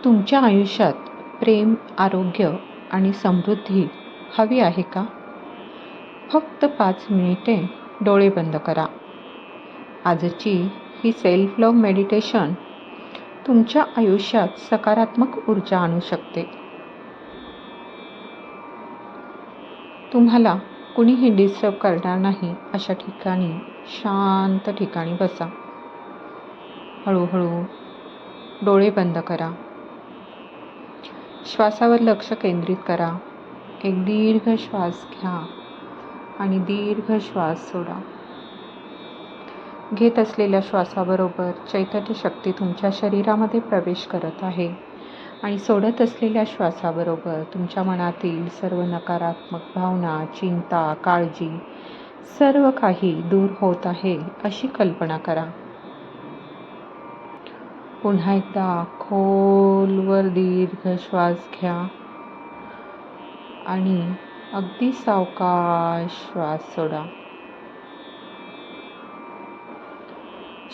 तुमच्या आयुष्यात प्रेम, आरोग्य आणि समृद्धी हवी आहे का? फक्त 5 मिनिटे डोळे बंद करा. आजची ही सेल्फ लव्ह मेडिटेशन तुमच्या आयुष्यात सकारात्मक ऊर्जा आणू शकते. तुम्हाला कुणीही डिस्टर्ब करणार नाही अशा ठिकाणी, शांत ठिकाणी बसा. हळूहळू डोळे बंद करा. श्वासावर लक्ष केंद्रित करा. एक दीर्घ श्वास घ्या आणि दीर्घ श्वास सोडा. घेत असलेल्या श्वासाबरोबर चैतन्य शक्ती तुमच्या शरीरामध्ये प्रवेश करत आहे आणि सोडत असलेल्या श्वासाबरोबर तुमच्या मनातील सर्व नकारात्मक भावना, चिंता, काळजी सर्व काही दूर होत आहे अशी कल्पना करा. पुन्हा एकदा खोलवर दीर्घ श्वास घ्या आणि अगदी सावकाश श्वास सोडा.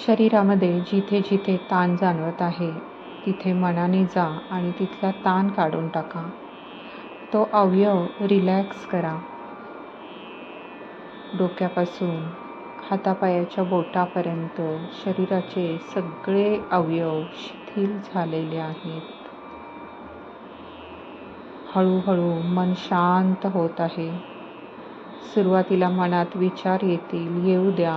शरीरामध्ये जिथे जिथे ताण जाणवत आहे तिथे मनाने जा आणि तिथला ताण काढून टाका. तो अवयव रिलॅक्स करा. डोक्यापासून हातापायाच्या बोटापर्यंत शरीराचे सगळे अवयव शिथिल झालेले आहेत. हळूहळू मन शांत होत आहे. सुरुवातीला मनात विचार येऊ द्या.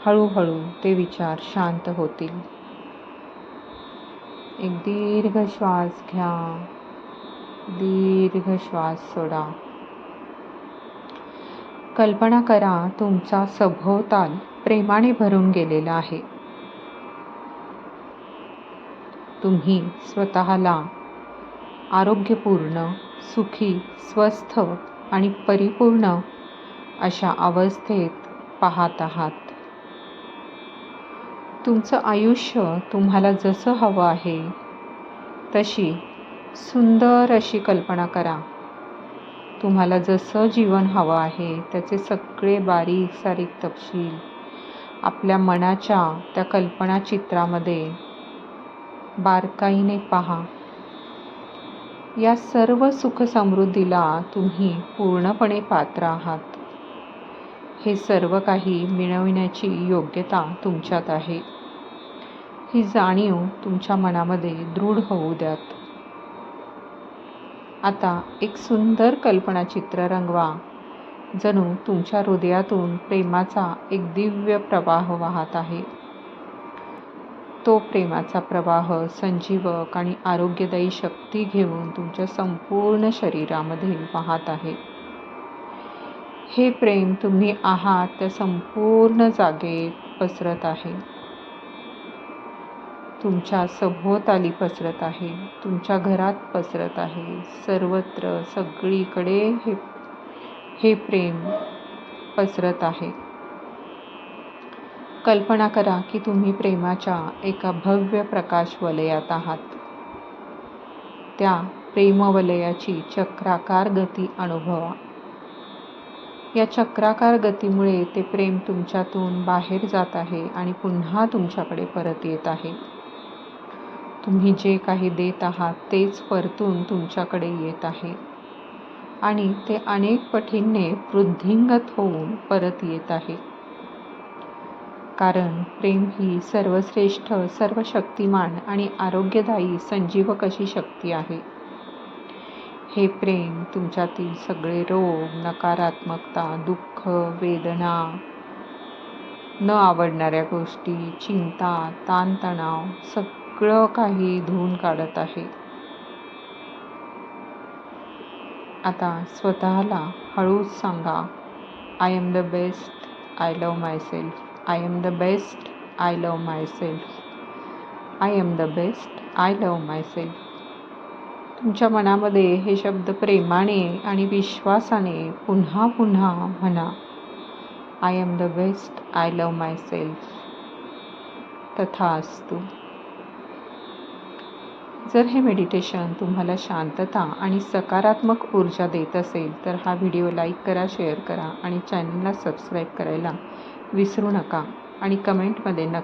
हळूहळू ते विचार शांत होतील. एक दीर्घ श्वास घ्या, दीर्घ श्वास सोडा. कल्पना करा तुमचा सभोवताल प्रेमाने भरून गेलेला आहे. तुम्ही स्वतःला आरोग्यपूर्ण, सुखी, स्वस्थ आणि परिपूर्ण अशा अवस्थेत पाहत आहात. तुमचं आयुष्य तुम्हाला जसं हवं आहे तशी सुंदर अशी कल्पना करा. तुम्हाला जसं जीवन हवं आहे त्याचे सगळे बारीक सारीक तपशील आपल्या मनाच्या त्या कल्पना चित्रामध्ये बारकाईने पहा. या सर्व सुख समृद्धीला तुम्ही पूर्णपणे पात्र आहात. हे सर्व काही मिळविण्याची योग्यता तुमच्यात आहे. ही जाणीव तुमच्या मनामध्ये दृढ होऊ द्यात. आता एक सुंदर कल्पना चित्र रंगवा. जणू तुमच्या हृदयातून प्रेमाचा एक दिव्य प्रवाह वाहत आहे. तो प्रेमाचा प्रवाह संजीवक आणि आरोग्यदायी शक्ती घेऊन तुमच्या संपूर्ण शरीरामध्ये वाहत आहे. हे प्रेम तुम्ही आहात त्या संपूर्ण जागेत पसरत आहे. तुमच्या सभोवताली पसरत आहे. तुमच्या घरात पसरत आहे. सर्वत्र सगळीकडे हे प्रेम पसरत आहे. कल्पना करा की तुम्ही प्रेमाच्या एका भव्य प्रकाश वलयात आहात. त्या प्रेमवलयाची चक्राकार गती अनुभवा. या चक्राकार गतीमुळे ते प्रेम तुमच्यातून बाहेर जात आहे आणि पुन्हा तुमच्याकडे परत येत आहे. तुम्ही जे काही देत आहात तेच परतून तुमच्याकडे येत आहे आणि ते अनेक पटींनी वृद्धिंगत होऊन परत येत आहे. कारण प्रेम ही सर्वश्रेष्ठ, सर्वशक्तिमान आणि आरोग्यदायी संजीवक अशी शक्ती आहे. हे प्रेम तुमच्यातील सगळे रोग, नकारात्मकता, दुःख, वेदना, न आवडणाऱ्या गोष्टी, चिंता, ताणतणाव सगळं काही धुवून काढत आहे. आता स्वतःला हळूच सांगा, I am the best, I love my self. I am the best, I love my self. I am the best, I love my self. तुमच्या मनामध्ये हे शब्द प्रेमाने आणि विश्वासाने पुन्हा पुन्हा म्हणा. I am the best, I love my self. तथास्तु. जर हे मेडिटेशन तुम्हाला शांतता आणि सकारात्मक ऊर्जा देत असेल तर हा व्हिडिओ लाईक करा, शेअर करा आणि चॅनलला सबस्क्राईब करायला विसरू नका आणि कमेंटमध्ये नक्की